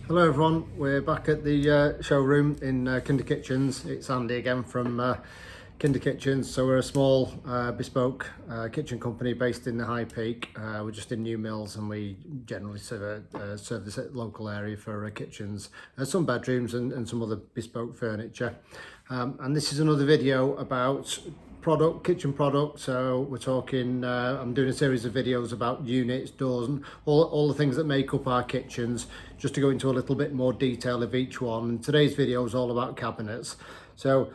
Hello everyone, we're back at the showroom in Kinder Kitchens. It's Andy again from Kinder Kitchens. So we're a small bespoke kitchen company based in the High Peak. We're just in New Mills and we generally serve this local area for kitchens, some bedrooms and some other bespoke furniture. And this is another video about kitchen product. So we're talking, I'm doing a series of videos about units, doors and all the things that make up our kitchens, just to go into a little bit more detail of each one. And today's video is all about cabinets. So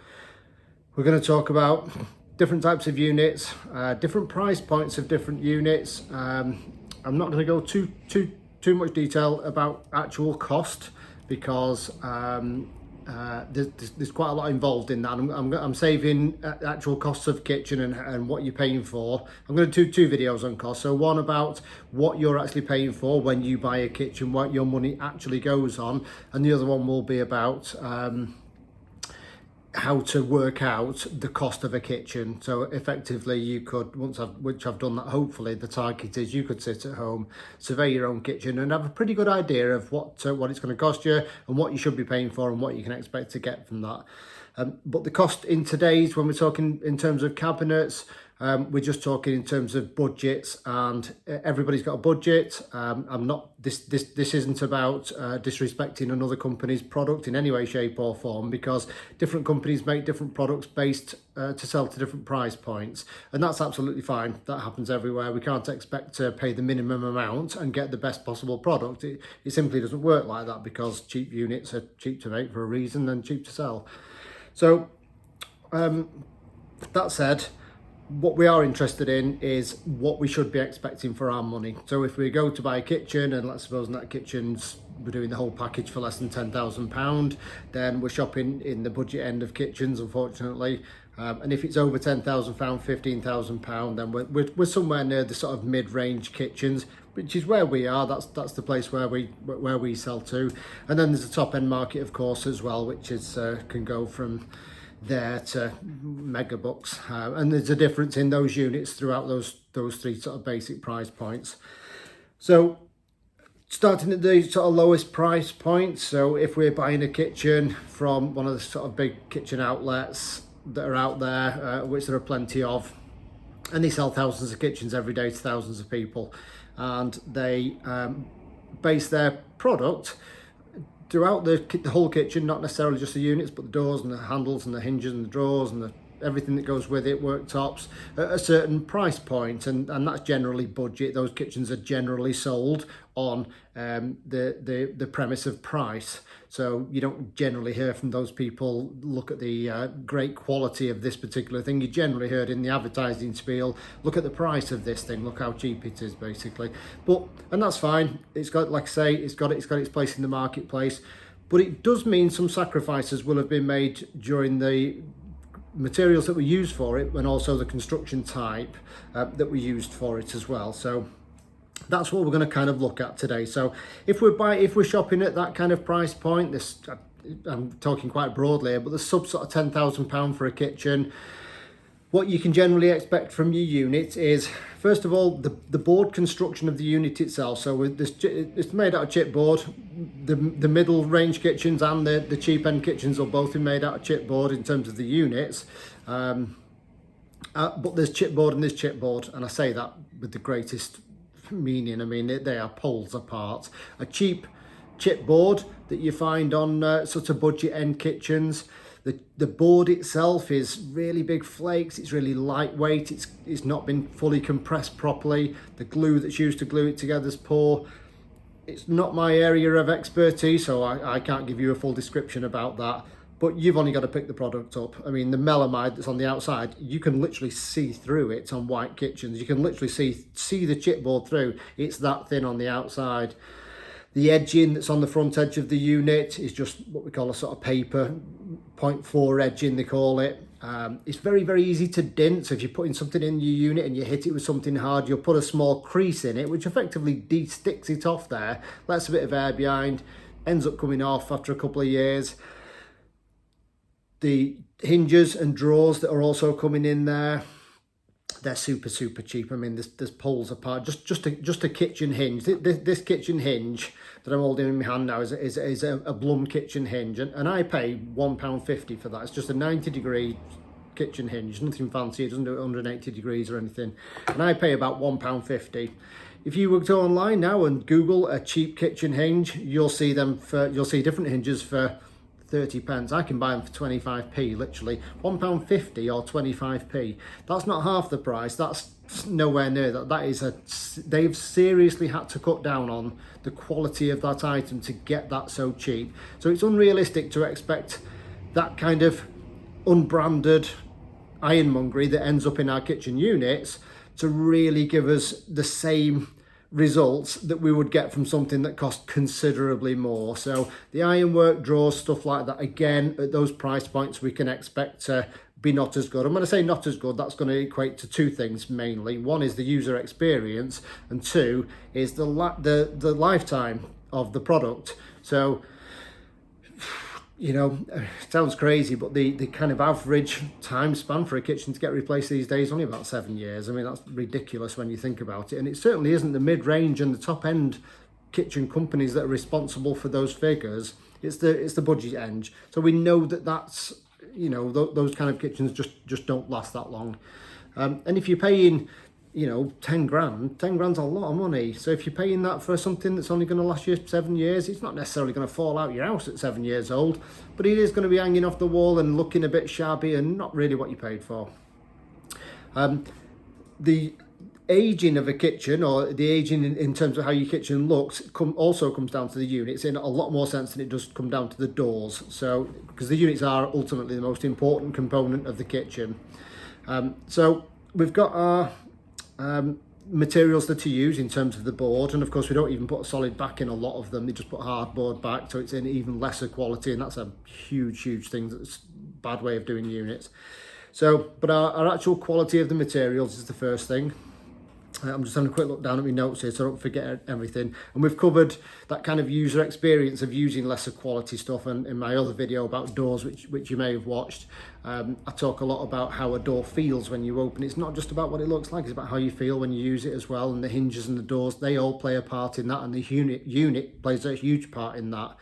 we're going to talk about different types of units, different price points of different units. I'm not going to go too much detail about actual cost because there's quite a lot involved in that. I'm saving actual costs of kitchen and what you're paying for. I'm going to do two videos on cost. So one about what you're actually paying for when you buy a kitchen, what your money actually goes on, and the other one will be about how to work out the cost of a kitchen. So effectively you could, once I've done that, hopefully the target is you could sit at home, survey your own kitchen and have a pretty good idea of what it's going to cost you and what you should be paying for and what you can expect to get from that. But the cost in today's, when we're talking in terms of cabinets, we're just talking in terms of budgets, and everybody's got a budget. I'm not, this isn't about disrespecting another company's product in any way, shape or form, because different companies make different products based to sell to different price points, and that's absolutely fine. That happens everywhere. We can't expect to pay the minimum amount and get the best possible product. It simply doesn't work like that, because cheap units are cheap to make for a reason and cheap to sell. So that said, what we are interested in is what we should be expecting for our money. So if we go to buy a kitchen, and let's suppose that we're doing the whole package for less than £10,000, then we're shopping in the budget end of kitchens, unfortunately. And if it's over £10,000, £15,000, then we're somewhere near the sort of mid-range kitchens, which is where we are. That's the place where we sell to. And then there's a top end market, of course, as well, which is can go from there to mega bucks, and there's a difference in those units throughout those three sort of basic price points. So starting at the sort of lowest price points, so if we're buying a kitchen from one of the sort of big kitchen outlets that are out there, which there are plenty of, and they sell thousands of kitchens every day to thousands of people, and they base their product throughout the whole kitchen, not necessarily just the units, but the doors and the handles and the hinges and the drawers and everything that goes with it, worktops, at a certain price point, and that's generally budget. Those kitchens are generally sold on the premise of price. So you don't generally hear from those people, look at the great quality of this particular thing. You generally heard in the advertising spiel, look at the price of this thing, look how cheap it is, basically. And that's fine. It's got, like I say, it's got its place in the marketplace, but it does mean some sacrifices will have been made during the materials that we use for it, and also the construction type that we used for it as well. So that's what we're going to kind of look at today. So if we're shopping at that kind of price point, I'm talking quite broadly, but the sub sort of £10,000 for a kitchen, what you can generally expect from your unit is, first of all, the board construction of the unit itself. So it's made out of chipboard. The middle range kitchens and the cheap end kitchens will both be made out of chipboard in terms of the units. But there's chipboard and there's chipboard, and I say that with the greatest meaning. I mean, they are poles apart. A cheap chipboard that you find on sort of budget end kitchens, the board itself is really big flakes, it's really lightweight, it's not been fully compressed properly, the glue that's used to glue it together is poor. It's not my area of expertise, so I can't give you a full description about that, but you've only got to pick the product up. I mean, the melamine that's on the outside, you can literally see through it on white kitchens. You can literally see the chipboard through. It's that thin on the outside. The edging that's on the front edge of the unit is just what we call a sort of paper 0.4 edging, they call it. It's very, very easy to dent. So if you're putting something in your unit and you hit it with something hard, you'll put a small crease in it, which effectively de-sticks it off there, lets a bit of air behind, ends up coming off after a couple of years. The hinges and drawers that are also coming in there, they're super cheap. I mean, there's poles apart. Just a kitchen hinge. This kitchen hinge that I'm holding in my hand now is a Blum kitchen hinge, and I pay £1.50 for that. It's just a 90-degree kitchen hinge, nothing fancy. It doesn't do it 180 degrees or anything, and I pay about £1.50. If you were to go online now and Google a cheap kitchen hinge, you'll see different hinges for 30p. I can buy them for 25p, literally. £1.50 or 25p. That's not half the price. That's nowhere near that. They've seriously had to cut down on the quality of that item to get that so cheap. So it's unrealistic to expect that kind of unbranded ironmongery that ends up in our kitchen units to really give us the same results that we would get from something that cost considerably more. So the ironwork, drawers, stuff like that, again, at those price points we can expect to be not as good. And when I say not as good, that's going to equate to two things mainly. One is the user experience, and two is the lifetime of the product. So, you know, it sounds crazy, but the kind of average time span for a kitchen to get replaced these days is only about 7 years. I mean, that's ridiculous when you think about it. And it certainly isn't the mid-range and the top-end kitchen companies that are responsible for those figures. It's the budget end. So we know that's, you know, those kind of kitchens just don't last that long. And if you're paying, you know, 10 grand's a lot of money. So if you're paying that for something that's only going to last you 7 years, it's not necessarily going to fall out your house at 7 years old, but it is going to be hanging off the wall and looking a bit shabby and not really what you paid for. The aging of a kitchen, or the aging in terms of how your kitchen looks, also comes down to the units in a lot more sense than it does come down to the doors. So, because the units are ultimately the most important component of the kitchen. So we've got our materials that to use in terms of the board, and of course we don't even put a solid back in a lot of them. They just put hardboard back, so it's in even lesser quality, and that's a huge thing. That's a bad way of doing units. So, but our actual quality of the materials is the first thing. I'm just having a quick look down at my notes here so I don't forget everything. And we've covered that kind of user experience of using lesser quality stuff. And in my other video about doors, which you may have watched, I talk a lot about how a door feels when you open it. It's not just about what it looks like, it's about how you feel when you use it as well. And the hinges and the doors, they all play a part in that. And the unit plays a huge part in that.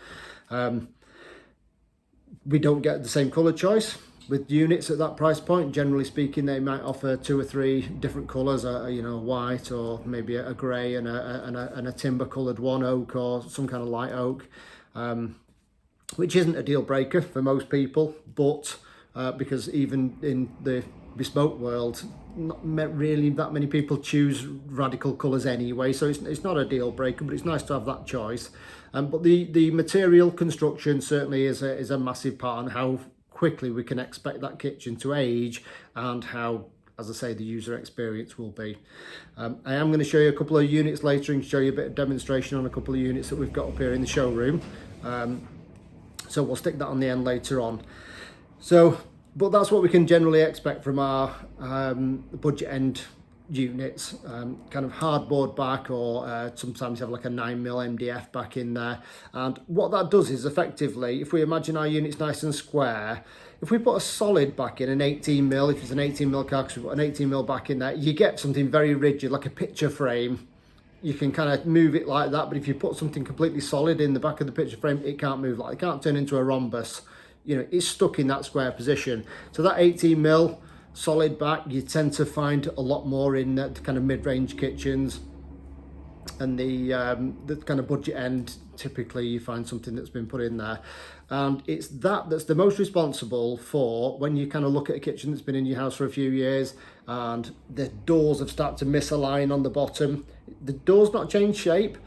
We don't get the same colour choice with units at that price point. Generally speaking, they might offer 2 or 3 different colours, you know, white or maybe a grey and a timber coloured one, oak or some kind of light oak, which isn't a deal breaker for most people, but because even in the bespoke world, not really that many people choose radical colours anyway, so it's not a deal breaker, but it's nice to have that choice. But the material construction certainly is a massive part on how quickly we can expect that kitchen to age, and how, as I say, the user experience will be. I am going to show you a couple of units later and show you a bit of demonstration on a couple of units that we've got up here in the showroom. So we'll stick that on the end later on. So, but that's what we can generally expect from our budget end units, kind of hardboard back, or sometimes have like a 9mm MDF back in there. And what that does is effectively, if we imagine our units nice and square, if we put a solid back in, an 18mm, if it's an 18mm carcass, we put an 18mm back in there, you get something very rigid, like a picture frame. You can kind of move it like that, but if you put something completely solid in the back of the picture frame, it can't move like, it can't turn into a rhombus. You know, it's stuck in that square position. So that 18mm solid back, you tend to find a lot more in the kind of mid-range kitchens, and the kind of budget end, typically you find something that's been put in there. And it's that's the most responsible for when you kind of look at a kitchen that's been in your house for a few years and the doors have started to misalign on the bottom. The door's not changed shape.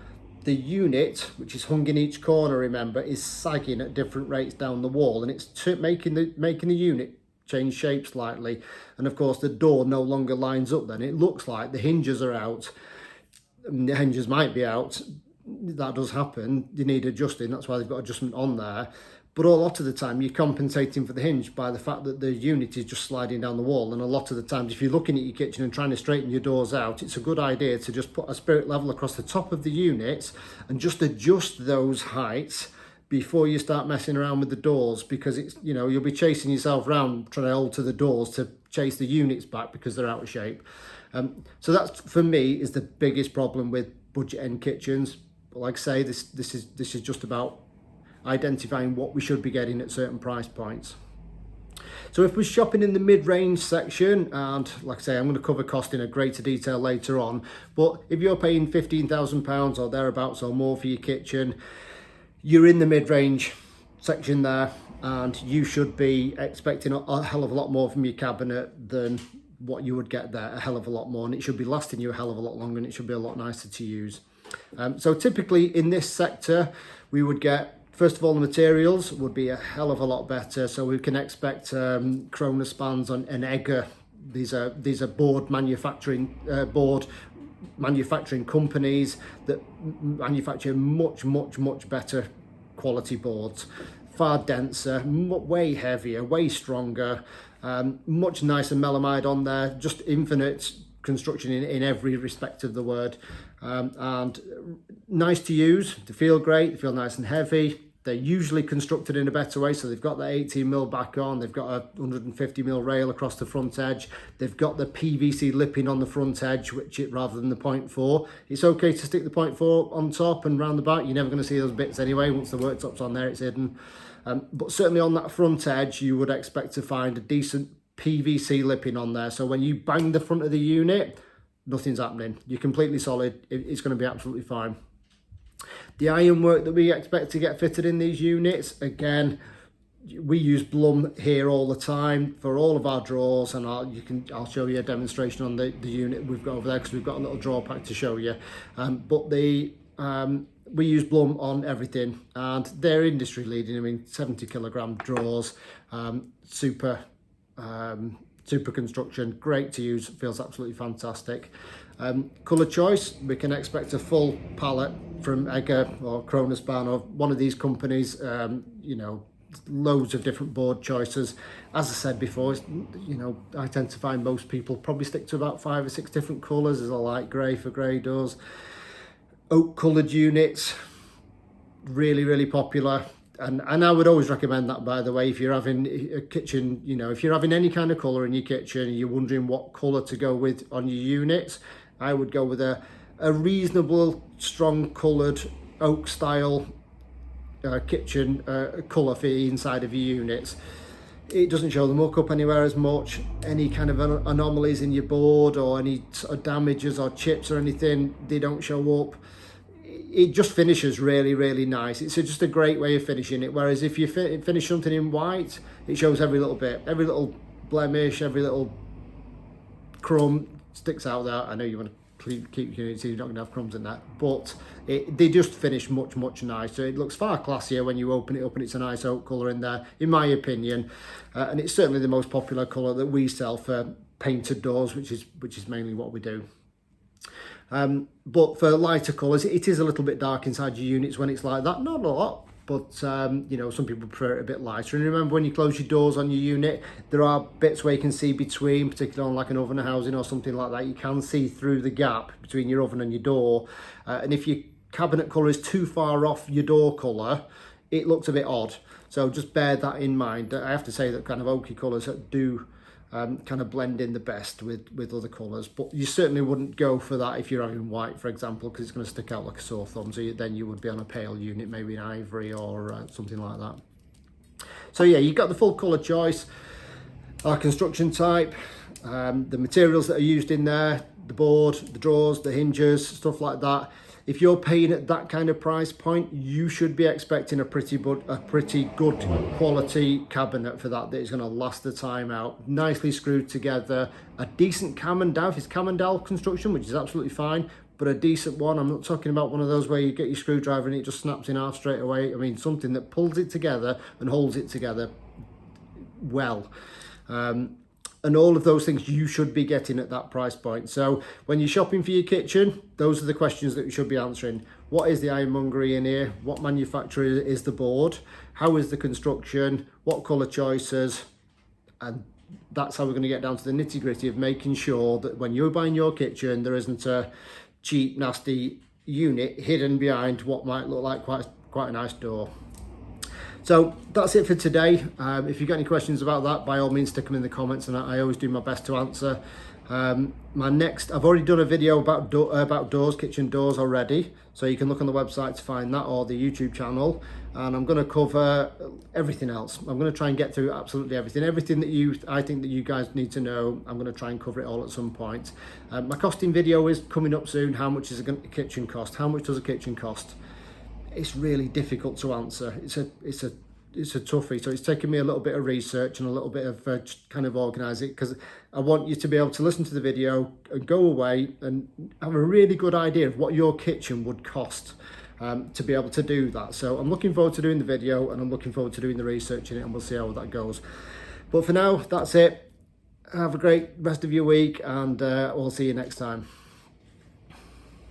The unit, which is hung in each corner, remember, is sagging at different rates down the wall, and it's making the unit change shape slightly. And of course the door no longer lines up then. It looks like the hinges are out. The hinges might be out. That does happen. You need adjusting. That's why they've got adjustment on there. But a lot of the time you're compensating for the hinge by the fact that the unit is just sliding down the wall. And a lot of the times, if you're looking at your kitchen and trying to straighten your doors out, it's a good idea to just put a spirit level across the top of the units and just adjust those heights before you start messing around with the doors, because it's, you know, you'll be chasing yourself around trying to alter the doors to chase the units back because they're out of shape. So that's, for me, is the biggest problem with budget end kitchens. But like I say, this is just about identifying what we should be getting at certain price points. So if we're shopping in the mid-range section, and like I say, I'm going to cover cost in a greater detail later on, but if you're paying £15,000 or thereabouts or more for your kitchen, you're in the mid-range section there, and you should be expecting a hell of a lot more from your cabinet than what you would get there, a hell of a lot more, and it should be lasting you a hell of a lot longer, and it should be a lot nicer to use. So typically in this sector, we would get, first of all, the materials would be a hell of a lot better. So we can expect Kronospans and Egger. These are board manufacturing companies that manufacture much better quality boards, far denser, way heavier, way stronger, much nicer melamine on there, just infinite construction in every respect of the word, and nice to use. They feel great, they feel nice and heavy. They're usually constructed in a better way, so they've got the 18mm back on, they've got a 150mm rail across the front edge, they've got the PVC lipping on the front edge, rather than the 0.4. It's okay to stick the 0.4 on top and round the back. You're never going to see those bits anyway. Once the worktop's on there, it's hidden. But certainly on that front edge, you would expect to find a decent PVC lipping on there. So when you bang the front of the unit, nothing's happening. You're completely solid. It's going to be absolutely fine. The ironwork that we expect to get fitted in these units, again, we use Blum here all the time for all of our drawers, and I'll show you a demonstration on the unit we've got over there, because we've got a little drawer pack to show you. We use Blum on everything, and they're industry leading. I mean, 70 kilogram drawers, super construction, great to use, feels absolutely fantastic. Colour choice, we can expect a full palette from Egger or Kronospan or one of these companies. You know, loads of different board choices. As I said before, you know, I tend to find most people probably stick to about 5 or 6 different colours. There's a light grey for grey doors. Oak coloured units, really popular. And I would always recommend that, by the way, if you're having a kitchen, you know, if you're having any kind of colour in your kitchen and you're wondering what colour to go with on your units, I would go with a reasonable, strong coloured oak style kitchen colour for the inside of your units. It doesn't show the muck up anywhere as much. Any kind of anomalies in your board or any sort of damages or chips or anything, they don't show up. It just finishes really nice. It's just a great way of finishing it. Whereas if you finish something in white, it shows every little bit, every little blemish, every little crumb sticks out there. I know you want to keep your units, so you're not going to have crumbs in that, but they just finish much nicer. It looks far classier when you open it up, and it's a nice oak colour in there, in my opinion. And it's certainly the most popular colour that we sell for painted doors, which is mainly what we do. But for lighter colours, it is a little bit dark inside your units when it's like that. Not a lot, but you know, some people prefer it a bit lighter. And remember, when you close your doors on your unit, there are bits where you can see between, particularly on like an oven housing or something like that. You can see through the gap between your oven and your door. And if your cabinet colour is too far off your door colour, it looks a bit odd. So just bear that in mind. I have to say that kind of oaky colours do kind of blend in the best with other colours, but you certainly wouldn't go for that if you're having white, for example, because it's going to stick out like a sore thumb. So then you would be on a pale unit, maybe an ivory or something like that. So yeah, you've got the full colour choice, our construction type, the materials that are used in there, the board, the drawers, the hinges, stuff like that. If you're paying at that kind of price point, you should be expecting a pretty good quality cabinet for that is going to last the time out. Nicely screwed together, a decent cam and dowel. It's cam and dowel construction, which is absolutely fine, but a decent one. I'm not talking about one of those where you get your screwdriver and it just snaps in half straight away. I mean, something that pulls it together and holds it together well. And all of those things you should be getting at that price point. So when you're shopping for your kitchen, those are the questions that you should be answering. What is the ironmongery in here? What manufacturer is the board? How is the construction? What colour choices? And that's how we're going to get down to the nitty gritty of making sure that when you're buying your kitchen, there isn't a cheap, nasty unit hidden behind what might look like quite a nice door. So that's it for today. If you've got any questions about that, by all means stick them in the comments, and I always do my best to answer. I've already done a video about doors, kitchen doors already, so you can look on the website to find that, or the YouTube channel. And I'm going to cover everything else. I'm going to try and get through absolutely everything that I think that you guys need to know. I'm going to try and cover it all at some point. My costing video is coming up soon. How much is a kitchen cost? How much does a kitchen cost? It's really difficult to answer. It's a toughie. So it's taken me a little bit of research and a little bit of kind of organise it, because I want you to be able to listen to the video and go away and have a really good idea of what your kitchen would cost to be able to do that. So I'm looking forward to doing the video, and I'm looking forward to doing the research in it, and we'll see how that goes. But for now, that's it. Have a great rest of your week, and we'll see you next time.